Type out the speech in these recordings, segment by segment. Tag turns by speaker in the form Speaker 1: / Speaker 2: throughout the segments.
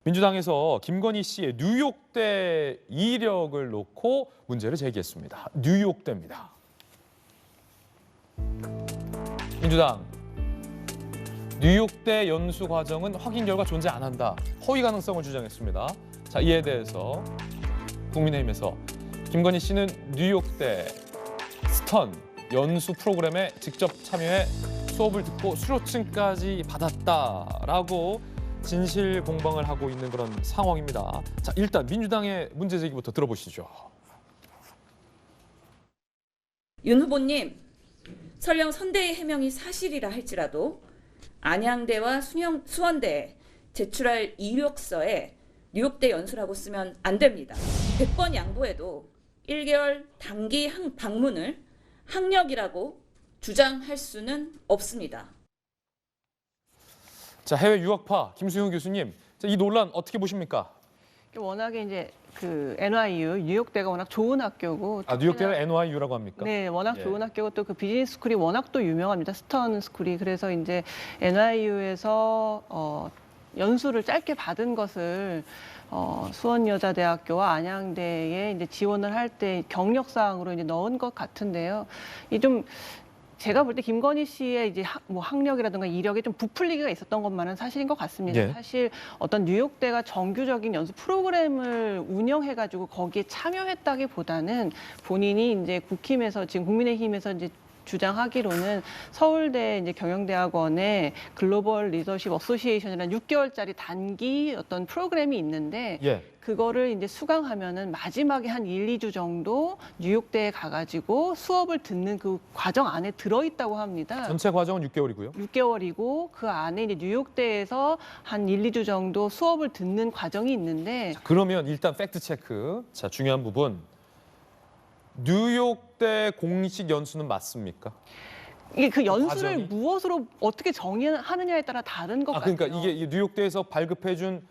Speaker 1: 민주당에서 김건희 씨의 뉴욕대 이력을 놓고 문제를 제기했습니다. 뉴욕대입니다. 민주당, 뉴욕대 연수 과정은 확인 결과 존재 안 한다. 허위 가능성을 주장했습니다. 자, 이에 대해서 국민의힘에서 김건희 씨는 뉴욕대 스턴 연수 프로그램에 직접 참여해 수업을 듣고 수료증까지 받았다라고 진실 공방을 하고 있는 그런 상황입니다. 자, 일단 민주당의 문제 제기부터 들어보시죠.
Speaker 2: 윤 후보님, 설령 선대의 해명이 사실이라 할지라도 안양대와 수원대에 제출할 이력서에 뉴욕대 연수라고 쓰면 안 됩니다. 100번 양보해도 1개월 단기 방문을 학력이라고 주장할 수는 없습니다.
Speaker 1: 자, 해외 유학파 김수용 교수님, 자, 이 논란 어떻게 보십니까?
Speaker 3: 워낙에 이제 그 NYU 뉴욕대가 워낙 좋은 학교고,
Speaker 1: 뉴욕대를 NYU라고 합니까?
Speaker 3: 네, 워낙 좋은 학교고 또 그 비즈니스 스쿨이 워낙 또 유명합니다. 스턴 스쿨이. 그래서 이제 NYU에서 연수를 짧게 받은 것을 수원여자대학교와 안양대에 이제 지원을 할 때 경력사항으로 이제 넣은 것 같은데요. 이 좀 제가 볼 때 김건희 씨의 이제 학력이라든가 이력에 좀 부풀리기가 있었던 것만은 사실인 것 같습니다.
Speaker 1: 예.
Speaker 3: 사실 어떤 뉴욕대가 정규적인 연수 프로그램을 운영해가지고 거기에 참여했다기보다는 본인이 이제 국힘에서 지금 국민의힘에서 이제 주장하기로는 서울대 이제 경영대학원에 글로벌 리더십 어소시에이션이라는 6개월짜리 단기 어떤 프로그램이 있는데
Speaker 1: 예.
Speaker 3: 그거를 이제 수강하면은 마지막에 한 1, 2주 정도 뉴욕대에 가가지고 수업을 듣는 그 과정 안에 들어있다고 합니다.
Speaker 1: 전체 과정은 6개월이고요.
Speaker 3: 6개월이고 그 안에 이제 뉴욕대에서 한 1, 2주 정도 수업을 듣는 과정이 있는데
Speaker 1: 자, 그러면 일단 팩트 체크. 자, 중요한 부분. 뉴욕대 공식 연수는 맞습니까?
Speaker 3: 이게 그 연수를
Speaker 1: 과정이?
Speaker 3: 무엇으로 어떻게 정의하느냐에 따라 다른 것 같아요.
Speaker 1: 그러니까 이게 뉴욕대에서 발급해준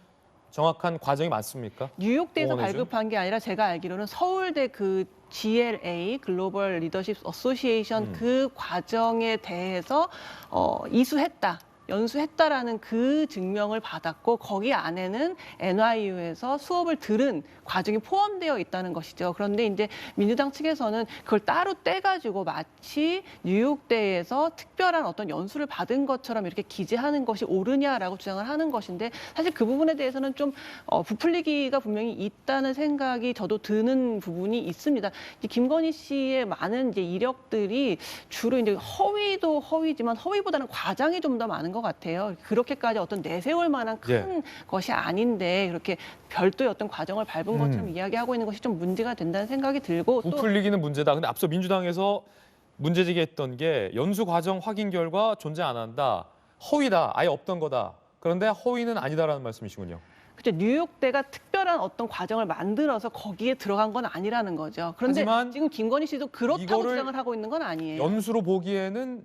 Speaker 1: 정확한 과정이 맞습니까?
Speaker 3: 뉴욕대에서
Speaker 1: 공원해준?
Speaker 3: 발급한 게 아니라 제가 알기로는 서울대 그 GLA 글로벌 리더십 어소시에이션 그 과정에 대해서 이수했다. 연수했다라는 그 증명을 받았고 거기 안에는 NYU에서 수업을 들은 과정이 포함되어 있다는 것이죠. 그런데 이제 민주당 측에서는 그걸 따로 떼가지고 마치 뉴욕대에서 특별한 어떤 연수를 받은 것처럼 이렇게 기재하는 것이 옳으냐라고 주장을 하는 것인데 사실 그 부분에 대해서는 좀 부풀리기가 분명히 있다는 생각이 저도 드는 부분이 있습니다. 이제 김건희 씨의 많은 이제 이력들이 주로 이제 허위도 허위지만 허위보다는 과장이 좀 더 많은 것 같아요. 그렇게까지 어떤 내세울 만한 큰 것이 아닌데 그렇게 별도의 어떤 과정을 밟은 것처럼 이야기하고 있는 것이 좀 문제가 된다는 생각이 들고
Speaker 1: 부풀리기는 문제다. 근데 앞서 민주당에서 문제 제기했던 게 연수 과정 확인 결과 존재 안 한다. 허위다. 아예 없던 거다. 그런데 허위는 아니다라는 말씀이시군요.
Speaker 3: 그렇죠. 뉴욕대가 특별한 어떤 과정을 만들어서 거기에 들어간 건 아니라는 거죠. 그런데
Speaker 1: 하지만
Speaker 3: 지금 김건희 씨도 그렇다고
Speaker 1: 이거를
Speaker 3: 주장을 하고 있는 건 아니에요.
Speaker 1: 연수로 보기에는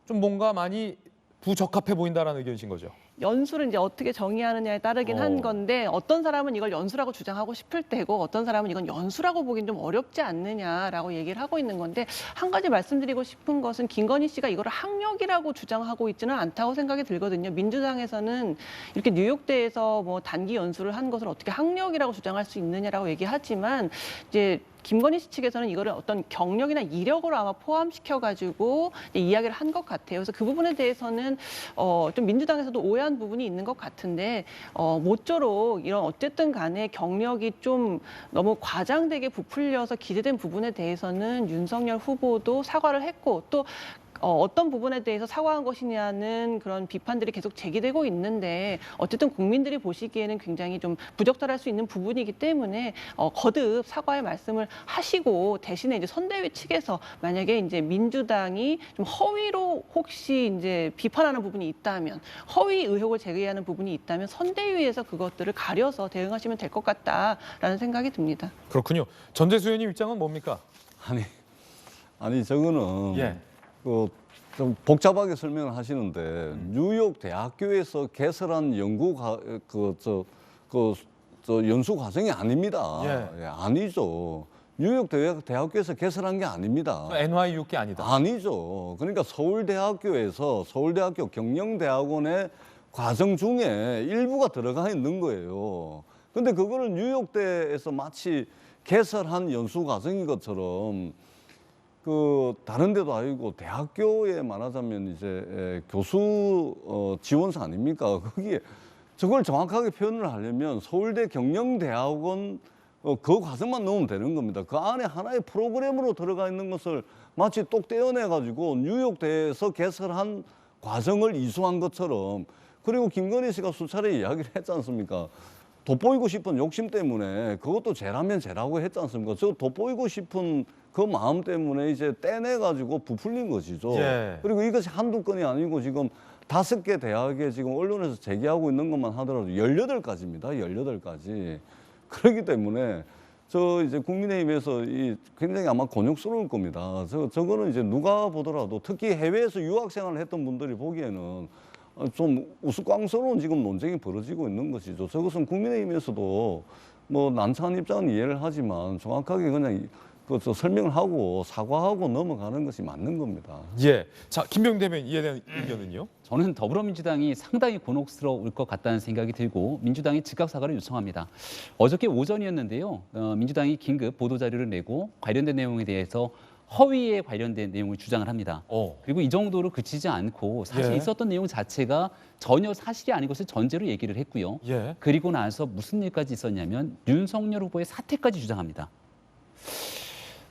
Speaker 1: 좀 뭔가 많이 부적합해 보인다라는 의견이신 거죠.
Speaker 3: 연수를 이제 어떻게 정의하느냐에 따르긴 한 건데 어떤 사람은 이걸 연수라고 주장하고 싶을 때고 어떤 사람은 이건 연수라고 보기엔 좀 어렵지 않느냐라고 얘기를 하고 있는 건데 한 가지 말씀드리고 싶은 것은 김건희 씨가 이거를 학력이라고 주장하고 있지는 않다고 생각이 들거든요. 민주당에서는 이렇게 뉴욕대에서 뭐 단기 연수를 한 것을 어떻게 학력이라고 주장할 수 있느냐라고 얘기하지만 이제 김건희 씨 측에서는 이거를 어떤 경력이나 이력으로 아마 포함시켜가지고 이야기를 한 것 같아요. 그래서 그 부분에 대해서는 좀 민주당에서도 오해한 부분이 있는 것 같은데 모쪼록 이런 어쨌든 간에 경력이 좀 너무 과장되게 부풀려서 기재된 부분에 대해서는 윤석열 후보도 사과를 했고 또 어떤 부분에 대해서 사과한 것이냐는 그런 비판들이 계속 제기되고 있는데 어쨌든 국민들이 보시기에는 굉장히 좀 부적절할 수 있는 부분이기 때문에 거듭 사과의 말씀을 하시고 대신에 이제 선대위 측에서 만약에 이제 민주당이 좀 허위로 혹시 이제 비판하는 부분이 있다면 허위 의혹을 제기하는 부분이 있다면 선대위에서 그것들을 가려서 대응하시면 될 것 같다라는 생각이 듭니다.
Speaker 1: 그렇군요. 전재수 의원님 입장은 뭡니까?
Speaker 4: 아니 저거는 좀 복잡하게 설명을 하시는데 뉴욕 대학교에서 개설한 연수 과정이 아닙니다.
Speaker 1: 예.
Speaker 4: 예, 아니죠. 뉴욕 대학교에서 개설한 게 아닙니다.
Speaker 1: NYU 게 아니다.
Speaker 4: 아니죠. 그러니까 서울대학교 경영대학원에 과정 중에 일부가 들어가 있는 거예요. 근데 그거를 뉴욕대에서 마치 개설한 연수 과정인 것처럼 그 다른 데도 아니고 대학교에 말하자면 이제 교수 지원서 아닙니까? 거기에 저걸 정확하게 표현을 하려면 서울대 경영대학원 그 과정만 넣으면 되는 겁니다. 그 안에 하나의 프로그램으로 들어가 있는 것을 마치 똑 떼어내가지고 뉴욕대에서 개설한 과정을 이수한 것처럼, 그리고 김건희 씨가 수차례 이야기를 했지 않습니까? 돋보이고 싶은 욕심 때문에 그것도 쟤라면 쟤라고 했지 않습니까? 저 돋보이고 싶은 그 마음 때문에 이제 떼내가지고 부풀린 것이죠.
Speaker 1: 예.
Speaker 4: 그리고 이것이 한두 건이 아니고 지금 5개 대학에 지금 언론에서 제기하고 있는 것만 하더라도 18가지입니다. 18가지. 그렇기 때문에 저 이제 국민의힘에서 이 굉장히 아마 곤욕스러울 겁니다. 저거는 이제 누가 보더라도 특히 해외에서 유학 생활을 했던 분들이 보기에는 좀 우스꽝스러운 지금 논쟁이 벌어지고 있는 것이죠. 저것은 국민의힘에서도 뭐 난처한 입장은 이해를 하지만 정확하게 그냥 그 설명을 하고 사과하고 넘어가는 것이 맞는 겁니다.
Speaker 1: 예. 자, 김병 대변인 이에 대한 의견은요?
Speaker 5: 저는 더불어민주당이 상당히 곤혹스러울 것 같다는 생각이 들고 민주당이 즉각 사과를 요청합니다. 어저께 오전이었는데요. 민주당이 긴급 보도자료를 내고 관련된 내용에 대해서 허위에 관련된 내용을 주장을 합니다. 그리고 이 정도로 그치지 않고 사실
Speaker 1: 예.
Speaker 5: 있었던 내용 자체가 전혀 사실이 아닌 것을 전제로 얘기를 했고요.
Speaker 1: 예.
Speaker 5: 그리고 나서 무슨 일까지 있었냐면 윤석열 후보의 사퇴까지 주장합니다.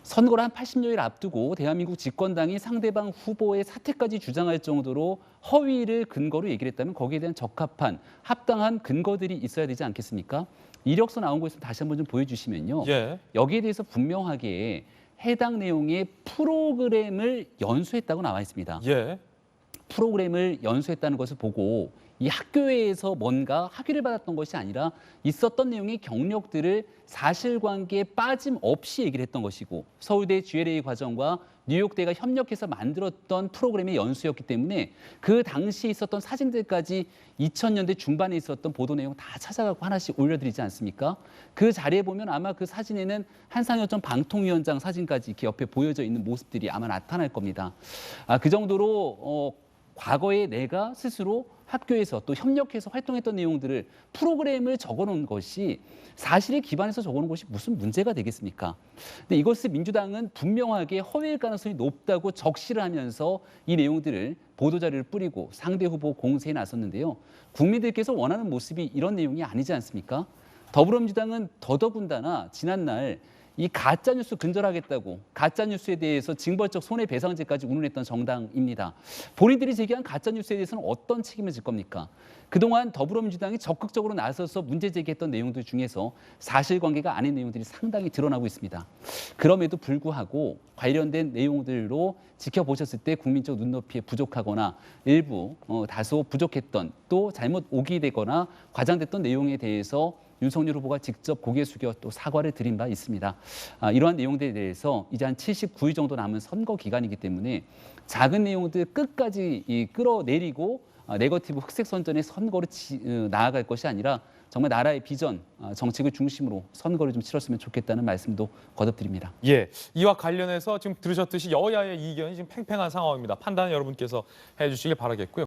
Speaker 5: 선거를 한 80여일 앞두고 대한민국 집권당이 상대방 후보의 사퇴까지 주장할 정도로 허위를 근거로 얘기를 했다면 거기에 대한 적합한 합당한 근거들이 있어야 되지 않겠습니까? 이력서 나온 거 있으면 다시 한번 좀 보여주시면요.
Speaker 1: 예.
Speaker 5: 여기에 대해서 분명하게 해당 내용의 프로그램을 연수했다고 나와 있습니다.
Speaker 1: 예.
Speaker 5: 프로그램을 연수했다는 것을 보고 이 학교에서 뭔가 학위를 받았던 것이 아니라 있었던 내용의 경력들을 사실관계에 빠짐없이 얘기를 했던 것이고 서울대 GLA 과정과 뉴욕대가 협력해서 만들었던 프로그램의 연수였기 때문에 그 당시에 있었던 사진들까지 2000년대 중반에 있었던 보도 내용 다 찾아가고 하나씩 올려드리지 않습니까? 그 자리에 보면 아마 그 사진에는 한상혁 전 방통위원장 사진까지 이렇게 옆에 보여져 있는 모습들이 아마 나타날 겁니다. 그 정도로 과거에 내가 스스로 학교에서 또 협력해서 활동했던 내용들을 프로그램을 적어놓은 것이 사실에 기반해서 적어놓은 것이 무슨 문제가 되겠습니까? 근데 이것을 민주당은 분명하게 허위일 가능성이 높다고 적시를 하면서 이 내용들을 보도자료를 뿌리고 상대 후보 공세에 나섰는데요. 국민들께서 원하는 모습이 이런 내용이 아니지 않습니까? 더불어민주당은 더더군다나 지난날 이 가짜뉴스 근절하겠다고 가짜뉴스에 대해서 징벌적 손해배상제까지 운운했던 정당입니다. 본인들이 제기한 가짜뉴스에 대해서는 어떤 책임을 질 겁니까? 그동안 더불어민주당이 적극적으로 나서서 문제 제기했던 내용들 중에서 사실관계가 아닌 내용들이 상당히 드러나고 있습니다. 그럼에도 불구하고 관련된 내용들로 지켜보셨을 때 국민적 눈높이에 부족하거나 일부 다소 부족했던 또 잘못 오기되거나 과장됐던 내용에 대해서 윤석열 후보가 직접 고개 숙여 또 사과를 드린 바 있습니다. 이러한 내용들에 대해서 이제 한 79일 정도 남은 선거 기간이기 때문에 작은 내용들 끝까지 끌어내리고 네거티브 흑색 선전의 선거를 나아갈 것이 아니라 정말 나라의 비전, 정책을 중심으로 선거를 좀 치렀으면 좋겠다는 말씀도 거듭드립니다.
Speaker 1: 예. 이와 관련해서 지금 들으셨듯이 여야의 이견이 지금 팽팽한 상황입니다. 판단은 여러분께서 해주시길 바라겠고요.